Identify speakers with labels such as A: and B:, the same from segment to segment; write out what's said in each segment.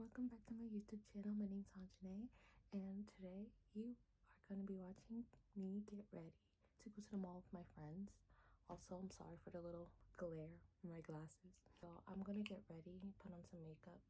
A: welcome back to my YouTube channel. My name's Anjanah, and today you are going to be watching me get ready to go to the mall with my friends. Also, I'm sorry for the little glare in my glasses. So I'm going to get ready, put on some makeup,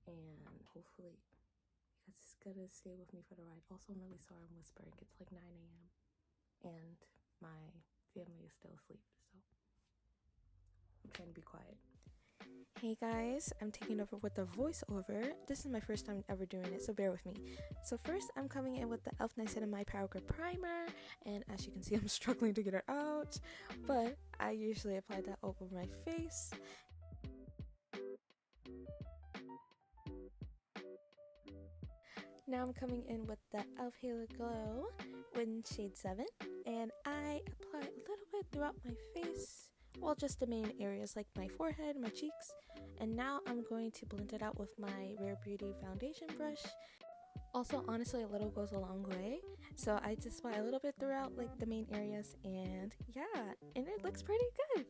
A: and hopefully you guys are going to stay with me for the ride. Also, I'm really sorry I'm whispering. It's like 9 a.m. and my family is still asleep, so I'm trying to be quiet.
B: Hey guys, I'm taking over with the voiceover. This is my first time ever doing it, so bear with me. So first, I'm coming in with the e.l.f. Niacinamide Power Grip Primer, and as you can see, I'm struggling to get it out, but I usually apply that over my face. Now I'm coming in with the e.l.f. Halo Glow in shade 7, and I apply a little bit throughout my face. Well, just the main areas like my forehead, my cheeks, and now I'm going to blend it out with my Rare Beauty foundation brush. Also, honestly, a little goes a long way, so I just apply a little bit throughout like the main areas, and yeah, and it looks pretty good.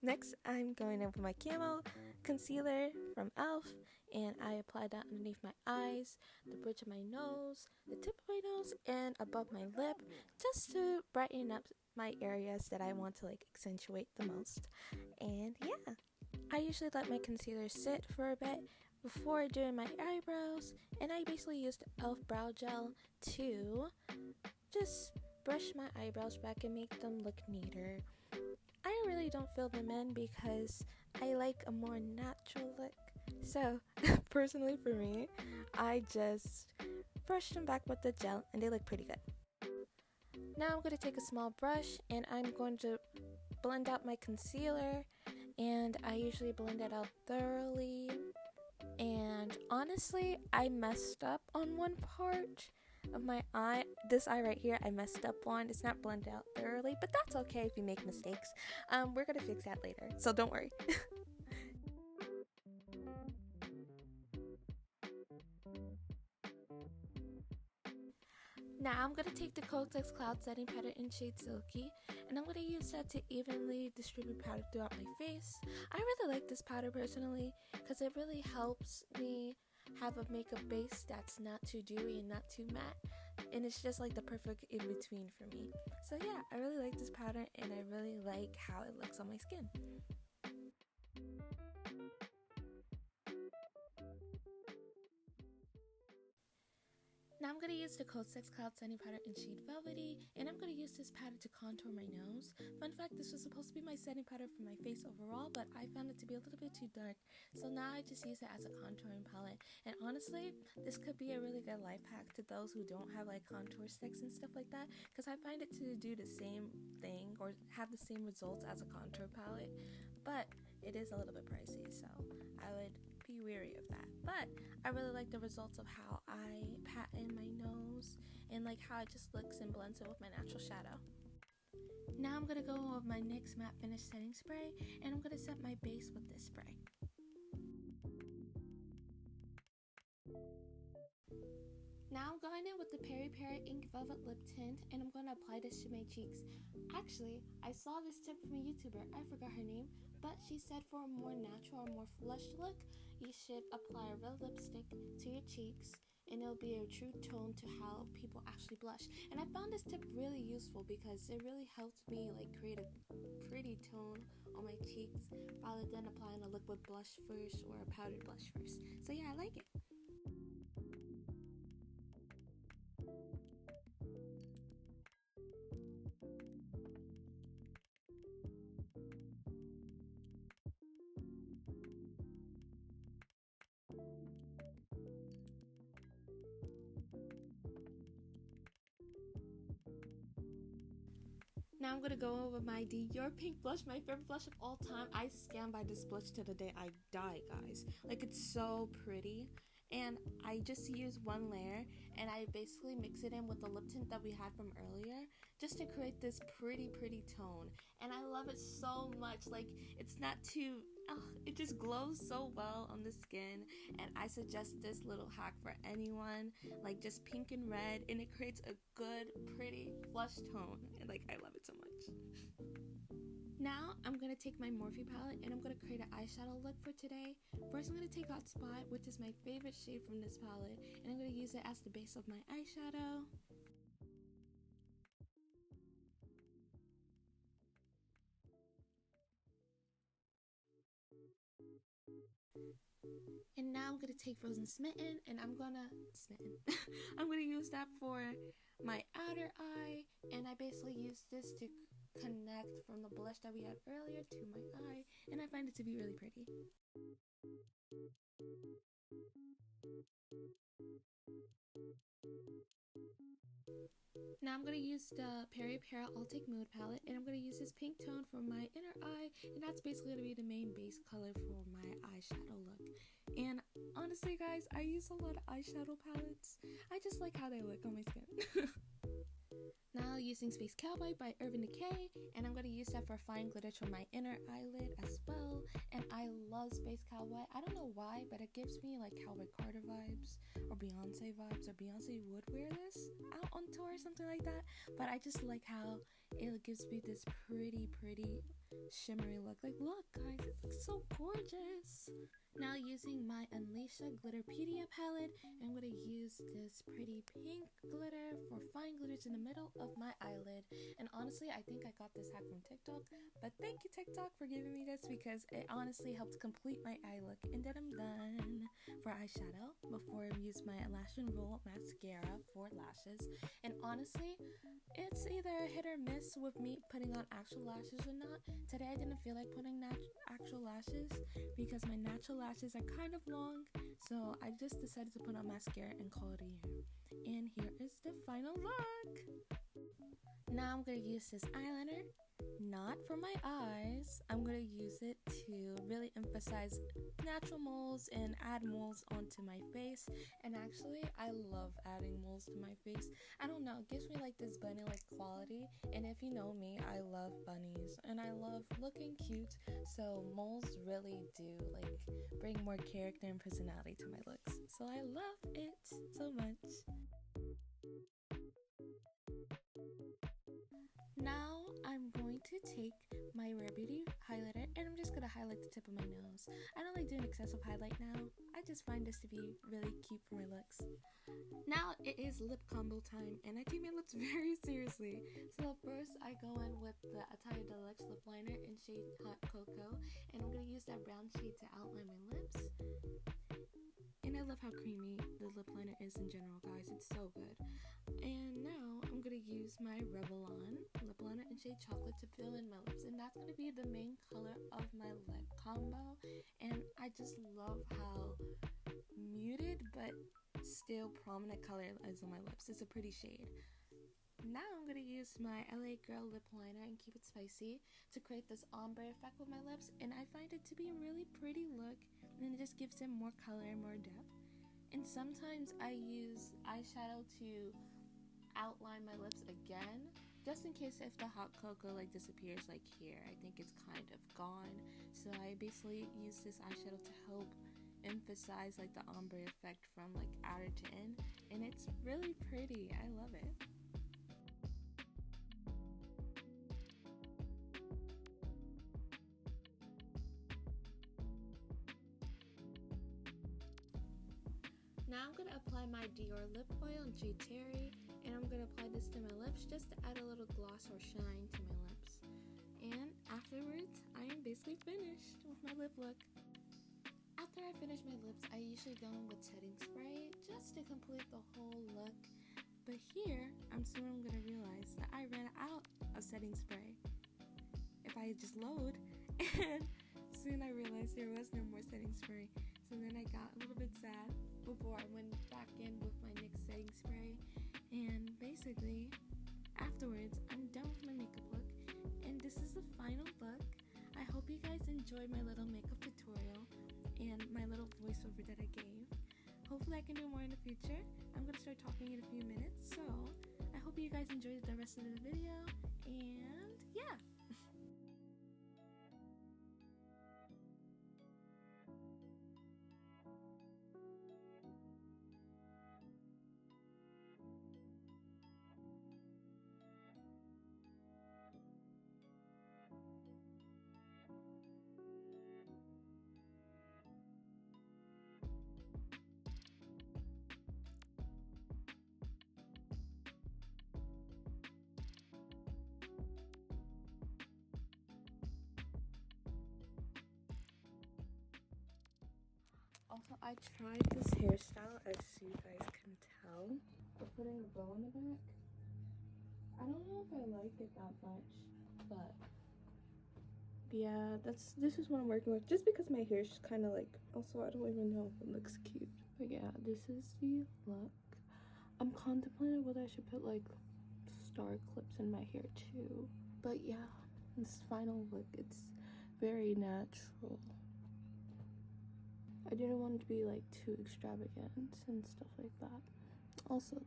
B: Next, I'm going in with my Camo Concealer from e.l.f. and I apply that underneath my eyes, the bridge of my nose, the tip of my nose, and above my lip, just to brighten up my areas that I want to like accentuate the most. And yeah, I usually let my concealer sit for a bit before doing my eyebrows, and I basically used e.l.f. brow gel to just brush my eyebrows back and make them look neater. I really don't fill them in because I like a more natural look. So, personally for me, I just brush them back with the gel and they look pretty good. Now I'm going to take a small brush and I'm going to blend out my concealer, and I usually blend it out thoroughly. And honestly, I messed up on one part of my eye. This eye right here, I messed up on. It's not blended out thoroughly, but that's okay if you make mistakes. We're gonna fix that later, so don't worry. Now I'm going to take the Kotex Cloud Setting Powder in shade Silky, and I'm going to use that to evenly distribute powder throughout my face. I really like this powder personally because it really helps me have a makeup base that's not too dewy and not too matte, and it's just like the perfect in-between for me. So yeah, I really like this powder and I really like how it looks on my skin. Now I'm going to use the Kotex Cloud Setting Powder in shade Velvety, and I'm going to use this powder to contour my nose. Fun fact, this was supposed to be my setting powder for my face overall, but I found it to be a little bit too dark, so now I just use it as a contouring palette. And honestly, this could be a really good life hack to those who don't have like contour sticks and stuff like that, because I find it to do the same thing or have the same results as a contour palette, but it is a little bit pricey, so I would be wary of that. But I really like the results of how I pat in my nose and like how it just looks and blends in with my natural shadow. Now I'm going to go with my NYX Matte Finish Setting Spray, and I'm going to set my base with this spray. Now I'm going in with the Peri Peri Ink Velvet Lip Tint, and I'm going to apply this to my cheeks. Actually, I saw this tip from a YouTuber, I forgot her name, but she said for a more natural or more flushed look, you should apply a real lipstick to your cheeks, and it'll be a true tone to how people actually blush. And I found this tip really useful because it really helped me like create a pretty tone on my cheeks rather than applying a liquid blush first or a powdered blush first. So yeah, I like it. Now I'm going to go over my Dior Pink Blush, my favorite blush of all time. I stand by this blush to the day I die, guys. Like, it's so pretty. And I just use one layer, and I basically mix it in with the lip tint that we had from earlier, just to create this pretty tone. And I love it so much. Like, it's not too... it just glows so well on the skin, and I suggest this little hack for anyone, like just pink and red, and it creates a good, pretty, flush tone, and like I love it so much. Now I'm going to take my Morphe palette and I'm going to create an eyeshadow look for today. First I'm going to take Hot Spot, which is my favorite shade from this palette, and I'm going to use it as the base of my eyeshadow. And now I'm going to take Frozen Smitten and I'm going to use that for my outer eye, and I basically use this to connect from the blush that we had earlier to my eye, and I find it to be really pretty. Now I'm going to use the Para All Take Mood palette, and I'm going to use this pink tone for my inner eye, and that's basically going to be the main base color for my eyeshadow look. And honestly guys, I use a lot of eyeshadow palettes. I just like how they look on my skin. Now using Space Cowboy by Urban Decay, and I'm going to use that for fine glitter for my inner eyelid as well. And I love Space Cowboy. I don't know why, but it gives me like Cowboy Carter vibes or Beyonce vibes, or Beyonce would wear this out on tour or something like that. But I just like how it gives me this pretty shimmery look. Like, look guys, it looks so gorgeous. Now using my Unleasha Glitterpedia palette, I'm going to use this pretty pink glitter for fine glitters in the middle of my eyelid. And honestly, I think I got this hack from TikTok, but thank you TikTok for giving me this, because it honestly helped complete my eye look. And then I'm done for eyeshadow before I use my Lash and Roll mascara for lashes. And honestly, it's either a hit or miss with me putting on actual lashes or not. Today I didn't feel like putting actual lashes because my natural lashes are kind of long, so I just decided to put on mascara and call it a year. And here is the final look. Now I'm going to use this eyeliner, not for my eyes. I'm going to use it to really emphasize natural moles and add moles onto my face. And actually, I love adding moles to my face. I don't know, it gives me like this bunny-like quality. And if you know me, I love bunnies and I love looking cute. So moles really do like bring more character and personality to my looks. So I love it so much. Now I'm going to take my Rare Beauty highlighter and I'm just going to highlight the tip of my nose. I don't like doing excessive highlight now. I just find this to be really cute for my looks. Now it is lip combo time, and I take my lips very seriously. So first I go in with the Attire Deluxe lip liner in shade Hot Cocoa, and I'm going to use that brown shade to outline my lips. And I love how creamy the lip liner is in general, guys. It's so good. And now I'm going to use my Revlon lip liner in shade Chocolate to fill in my lips. And that's going to be the main color of my lip combo. And I just love how muted but still prominent color is on my lips. It's a pretty shade. Now I'm going to use my LA Girl lip liner and Keep It Spicy to create this ombre effect with my lips. And I find it to be a really pretty look. And it just gives them more color and more depth. And sometimes I use eyeshadow to outline my lips again, just in case if the hot cocoa like disappears like here. I think it's kind of gone. So I basically use this eyeshadow to help emphasize like the ombre effect from like outer to in, and it's really pretty. I love it. Now I'm going to apply my Dior lip oil in shade Cherry, and I'm going to apply this to my lips just to add a little gloss or shine to my lips. And afterwards, I am basically finished with my lip look. After I finish my lips, I usually go in with setting spray just to complete the whole look. But here, I'm soon going to realize that I ran out of setting spray. If I just load, and soon I realized there was no more setting spray. So then I got a little bit sad before I went back in with my NYX setting spray. And basically, afterwards, I'm done with my makeup look. And this is the final look. I hope you guys enjoyed my little makeup tutorial and my little voiceover that I gave. Hopefully I can do more in the future. I'm going to start talking in a few minutes. So I hope you guys enjoyed the rest of the video. And yeah.
A: Also, I tried this hairstyle, as you guys can tell. We're putting a bow in the back. I don't know if I like it that much, but yeah, this is what I'm working with. Just because my hair's kind of like, also I don't even know if it looks cute. But yeah, this is the look. I'm contemplating whether I should put like star clips in my hair too. But yeah, this final look, it's very natural. I didn't want it to be like too extravagant and stuff like that. Also,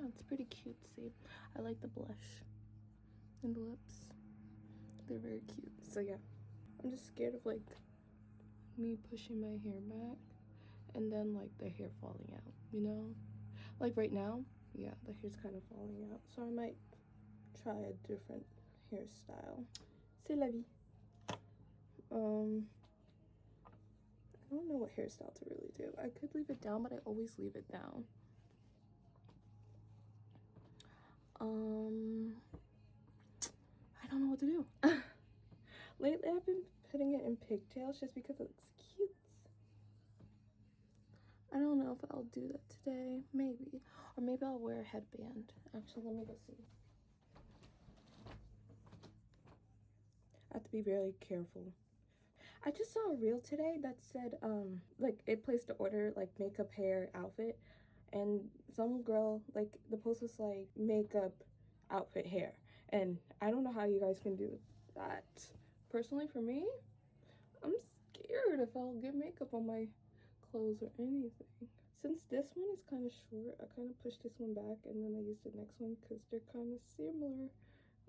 A: it's pretty cutesy. I like the blush and the lips. They're very cute. So yeah, I'm just scared of like me pushing my hair back and then like the hair falling out, you know? Like right now, yeah, the hair's kind of falling out. So I might try a different hairstyle. C'est la vie. I don't know what hairstyle to really do. I could leave it down, but I always leave it down. I don't know what to do. Lately, I've been putting it in pigtails just because it's cute. I don't know if I'll do that today. Maybe. Or maybe I'll wear a headband. Actually, let me go see. I have to be very careful. I just saw a reel today that said, like, it placed the order, like, makeup, hair, outfit. And some girl, like, the post was like, makeup, outfit, hair. And I don't know how you guys can do that. Personally, for me, I'm scared if I'll get makeup on my clothes or anything. Since this one is kind of short, I kind of pushed this one back and then I used the next one because they're kind of similar.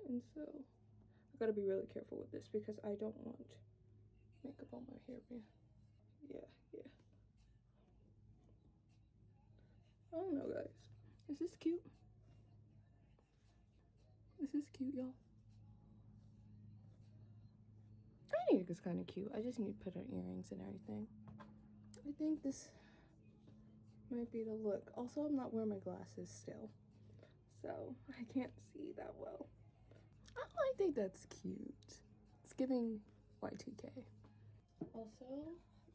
A: And so I gotta be really careful with this because I don't want makeup on my hairband. Yeah. I don't know, guys. Is this cute? This is cute, y'all. I think it's kind of cute. I just need to put on earrings and everything. I think this might be the look. Also, I'm not wearing my glasses still, so I can't see that well. Oh, I think that's cute. It's giving Y2K. Also,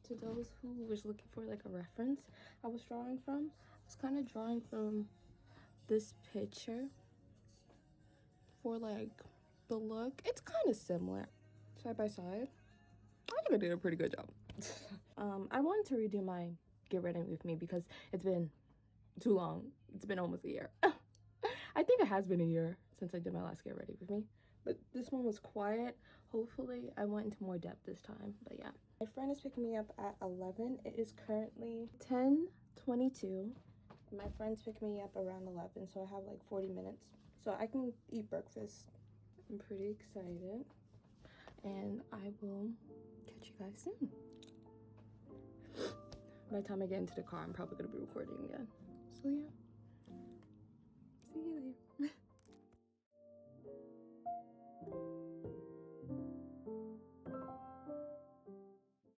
A: to those who was looking for like a reference I was drawing from, I was kind of drawing from this picture for like the look. It's kind of similar. Side by side, I think I did a pretty good job. I wanted to redo my Get Ready With Me because it's been too long. It's been almost a year. I think it has been a year since I did my last Get Ready With Me. But this one was quiet. Hopefully I went into more depth this time. But yeah. My friend is picking me up at 11. It is currently 10:22. My friend's picking me up around 11, so I have like 40 minutes. So I can eat breakfast. I'm pretty excited. And I will catch you guys soon. By the time I get into the car, I'm probably going to be recording again. So yeah. See you later.